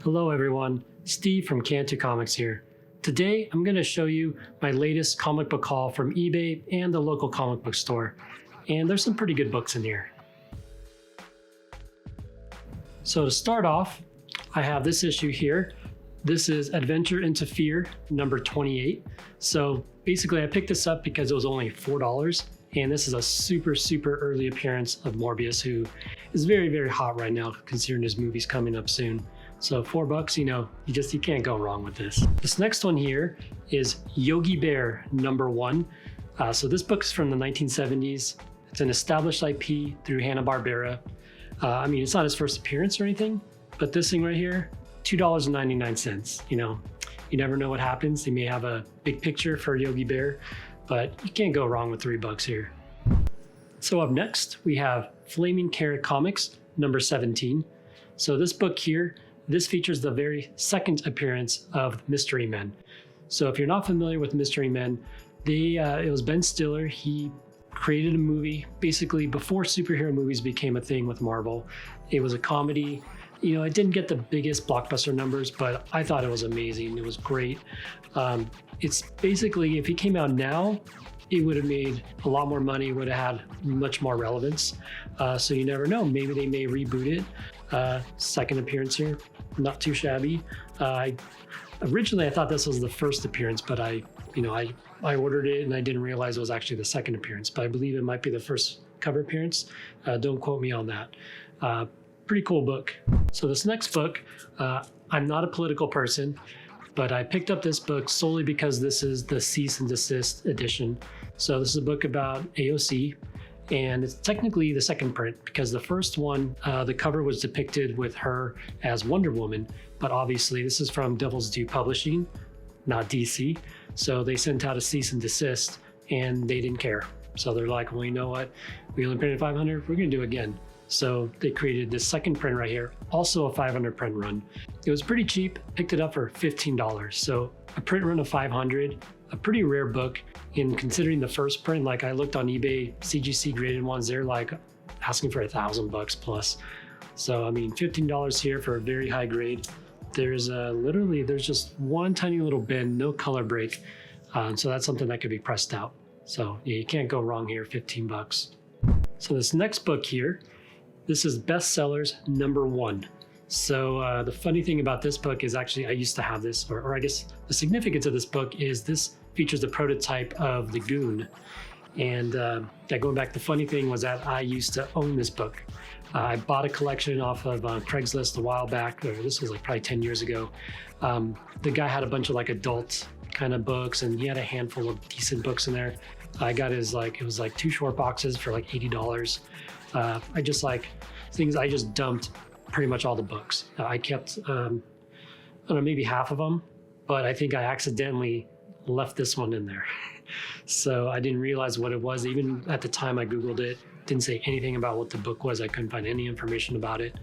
Hello everyone, Steve from Cantu Comics here. Today I'm going to show you my latest comic book haul from eBay and the local comic book store. And there's some pretty good books in here. So to start off, I have this issue here. This is Adventure into Fear, number 28. So basically I picked this up because it was only $4. And this is a super early appearance of Morbius, who is very hot right now considering his movie's coming up soon. So $4, you can't go wrong with this. This next one here is Yogi Bear, number 1. So this book is from the 1970s. It's an established IP through Hanna-Barbera. It's not his first appearance or anything, but this thing right here, $2.99. You never know what happens. They may have a big picture for Yogi Bear, but you can't go wrong with $3 here. So up next, we have Flaming Carrot Comics, number 17. So this book here, this features the very second appearance of Mystery Men. So if you're not familiar with Mystery Men, it was Ben Stiller. He created a movie basically before superhero movies became a thing with Marvel. It was a comedy. It didn't get the biggest blockbuster numbers, but I thought it was amazing. It was great. It's basically, if it came out now, it would have made a lot more money, would have had much more relevance. So you never know, maybe they may reboot it. Second appearance here, not too shabby. Originally I thought this was the first appearance, but I ordered it and I didn't realize it was actually the second appearance, but I believe it might be the first cover appearance. Don't quote me on that. Pretty cool book. So this next book, I'm not a political person, but I picked up this book solely because this is the cease and desist edition. So this is a book about AOC, and it's technically the second print because the first one, the cover was depicted with her as Wonder Woman, but obviously this is from Devil's Due Publishing, not DC. So they sent out a cease and desist and they didn't care. So they're like, well, you know what? We only printed 500, we're gonna do it again. So they created this second print right here, also a 500 print run. It was pretty cheap, picked it up for $15. So a print run of 500, a pretty rare book. In considering the first print, like I looked on eBay, CGC graded ones, they're like asking for $1,000 plus. So $15 here for a very high grade. There's there's just one tiny little bend, no color break. So that's something that could be pressed out. So yeah, you can't go wrong here, $15. So this next book here, this is Cellars number 1. So the funny thing about this book is actually I used to have this, or I guess the significance of this book is this features the prototype of the Goon. And going back, the funny thing was that I used to own this book. I bought a collection off of Craigslist a while back, or this was like probably 10 years ago. The guy had a bunch of like adult kind of books, and he had a handful of decent books in there. I got it was like 2 short boxes for like $80. I just dumped pretty much all the books. I kept, maybe half of them, but I think I accidentally left this one in there. So I didn't realize what it was. Even at the time I Googled it, didn't say anything about what the book was. I couldn't find any information about it.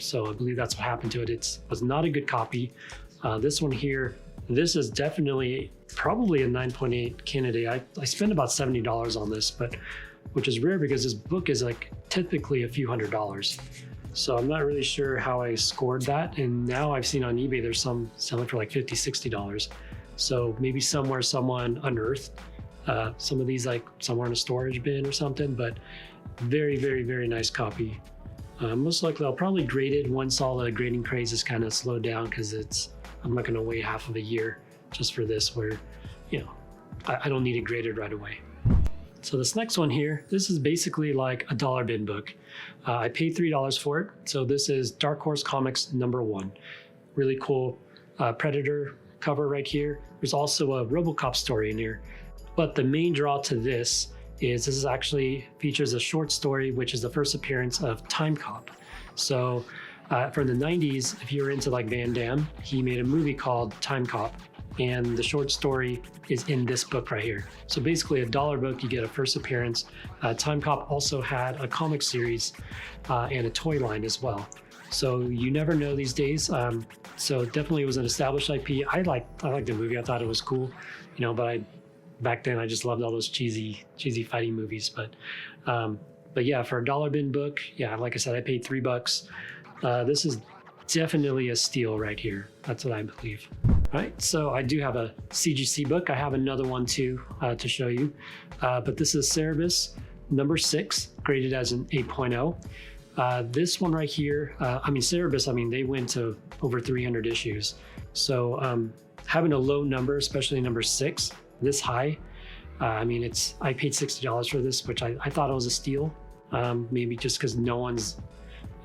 So I believe that's what happened to it. It was not a good copy. This one here, this is definitely probably a 9.8 candidate. I spent about $70 on this, which is rare because this book is like typically a few $100s. So I'm not really sure how I scored that. And now I've seen on eBay, there's some selling for like $50, $60. So maybe somewhere someone unearthed some of these, like somewhere in a storage bin or something, but very nice copy. Most likely I'll probably grade it once all the grading craze is kind of slowed down, because I'm not gonna wait half of a year just for this, where, I don't need it graded right away. So this next one here, this is basically like a dollar bin book. I paid $3 for it. So this is Dark Horse Comics number 1. Really cool Predator cover right here. There's also a RoboCop story in here. But the main draw to this is actually features a short story, which is the first appearance of Time Cop. So from the 90s, if you were into like Van Damme, he made a movie called Time Cop. And the short story is in this book right here. So basically a $1 book, you get a first appearance. Time Cop also had a comic series and a toy line as well. So you never know these days. So definitely it was an established IP. I liked the movie. I thought it was cool, but back then I just loved all those cheesy fighting movies. But yeah, for a $1 bin book, yeah, like I said, I paid $3. This is definitely a steal right here. That's what I believe. All right, so I do have a CGC book. I have another one too to show you, but this is Cerebus number 6, graded as an 8.0. This one right here, Cerebus, they went to over 300 issues. So having a low number, especially number 6, this high, I paid $60 for this, which I thought it was a steal. Maybe just because no one's,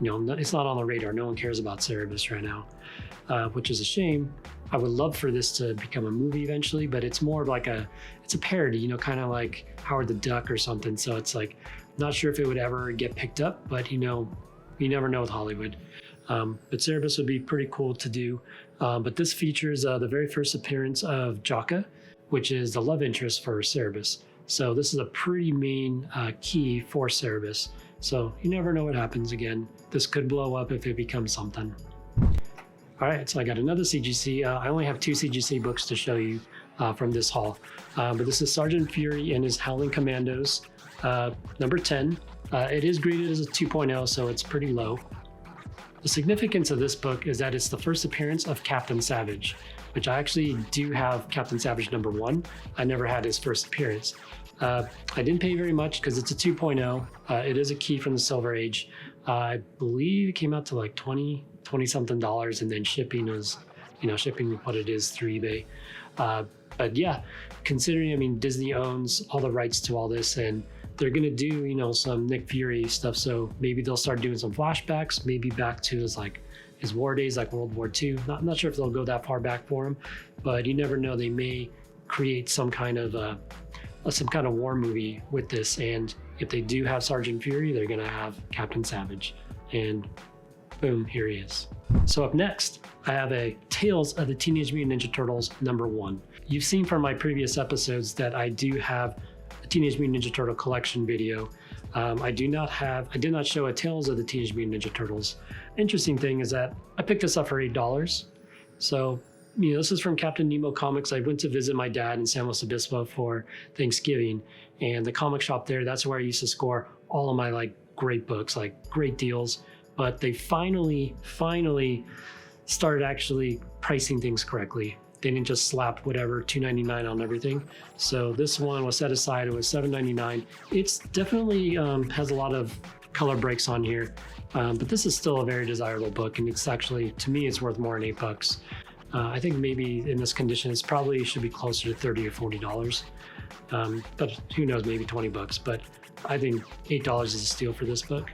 it's not on the radar. No one cares about Cerebus right now, which is a shame. I would love for this to become a movie eventually, but it's more like it's a parody, kind of like Howard the Duck or something. So it's like, not sure if it would ever get picked up, but you never know with Hollywood. But Cerebus would be pretty cool to do. But this features the very first appearance of Jaka, which is the love interest for Cerebus. So this is a pretty main key for Cerebus. So you never know what happens again. This could blow up if it becomes something. All right, so I got another CGC. I only have 2 CGC books to show you from this haul. But this is Sergeant Fury and his Howling Commandos, number 10. It is graded as a 2.0, so it's pretty low. The significance of this book is that it's the first appearance of Captain Savage, which I actually do have Captain Savage number 1. I never had his first appearance. I didn't pay very much because it's a 2.0. It is a key from the Silver Age. I believe it came out to like $20 something, and then shipping was, shipping what it is through eBay. But yeah, considering, Disney owns all the rights to all this, and they're gonna do, some Nick Fury stuff. So maybe they'll start doing some flashbacks, maybe back to his war days, like World War II. Not sure if they'll go that far back for him, but you never know. They may create some kind of war movie with this. And if they do have Sergeant Fury, they're gonna have Captain Savage, and boom, here he is. So up next, I have a Tales of the Teenage Mutant Ninja Turtles number 1. You've seen from my previous episodes that I do have a Teenage Mutant Ninja Turtle collection video. I did not show a Tales of the Teenage Mutant Ninja Turtles. Interesting thing is that I picked this up for $8. So, this is from Captain Nemo Comics. I went to visit my dad in San Luis Obispo for Thanksgiving, and the comic shop there, that's where I used to score all of my great books, great deals. But they finally started actually pricing things correctly. They didn't just slap whatever $2.99 on everything. So this one was set aside. It was $7.99. It's definitely has a lot of color breaks on here, but this is still a very desirable book, and it's actually, to me, it's worth more than $8. I think maybe in this condition, it's probably should be closer to $30 or $40. But who knows, maybe $20. But I think $8 is a steal for this book.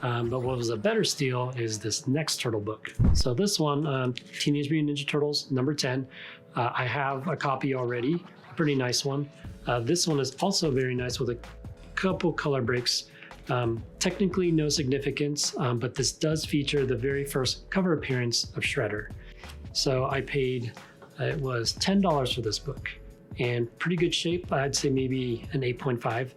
But what was a better steal is this next turtle book. So this one, Teenage Mutant Ninja Turtles, number 10. I have a copy already, a pretty nice one. This one is also very nice with a couple color breaks. Technically no significance, but this does feature the very first cover appearance of Shredder. So I paid, it was $10 for this book, and pretty good shape. I'd say maybe an 8.5.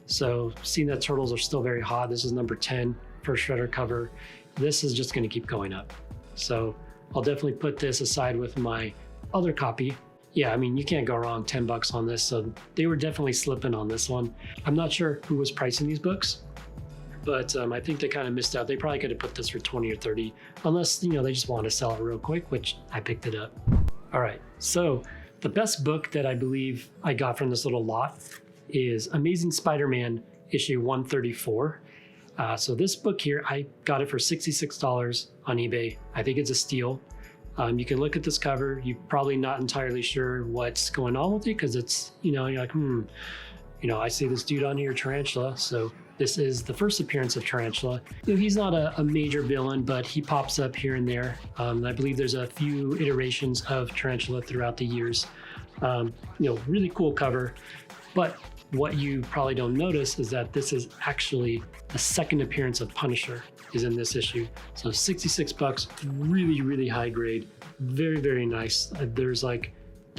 So seeing that turtles are still very hot, this is number 10 for Shredder cover. This is just gonna keep going up. So I'll definitely put this aside with my other copy. Yeah, you can't go wrong, $10 on this. So they were definitely slipping on this one. I'm not sure who was pricing these books, but I think they kind of missed out. They probably could have put this for 20 or 30, unless, they just want to sell it real quick, which I picked it up. All right, so the best book that I believe I got from this little lot is Amazing Spider-Man issue 134. So this book here, I got it for $66 on eBay. I think it's a steal. You can look at this cover. You're probably not entirely sure what's going on with it because it's, you're like, I see this dude on here, Tarantula. So this is the first appearance of Tarantula. He's not a major villain, but he pops up here and there. I believe there's a few iterations of Tarantula throughout the years. Really cool cover. But what you probably don't notice is that this is actually the second appearance of Punisher is in this issue. So $66, really, really high grade. Very, very nice. There's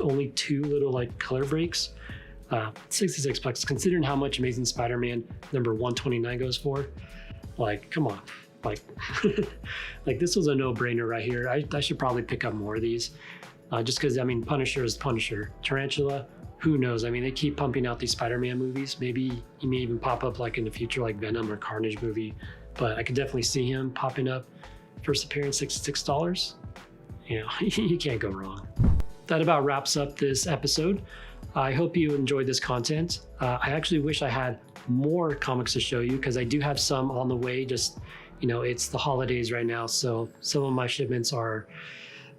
only 2 little color breaks. $66, considering how much Amazing Spider-Man number 129 goes for. Come on. This was a no-brainer right here. I should probably pick up more of these. Just because, Punisher is Punisher. Tarantula, who knows? They keep pumping out these Spider-Man movies. Maybe he may even pop up in the future, like Venom or Carnage movie. But I could definitely see him popping up. First appearance, $66. You know, you can't go wrong. That about wraps up this episode. I hope you enjoyed this content. I actually wish I had more comics to show you because I do have some on the way. Just, you know, it's the holidays right now, so some of my shipments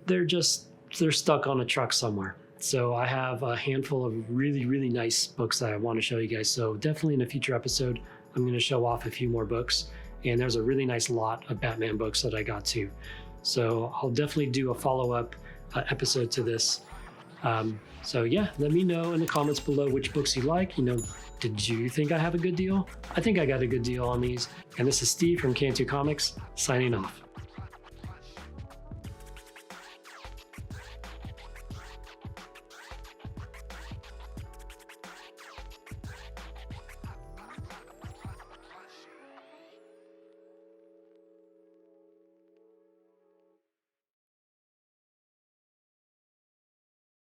they're stuck on a truck somewhere. So I have a handful of really, really nice books that I want to show you guys. So definitely in a future episode, I'm going to show off a few more books. And there's a really nice lot of Batman books that I got too. So I'll definitely do a follow-up episode to this. So yeah, let me know in the comments below which books you like. You know, did you think I have a good deal? I think I got a good deal on these. And this is Steve from Cantu Comics, signing off.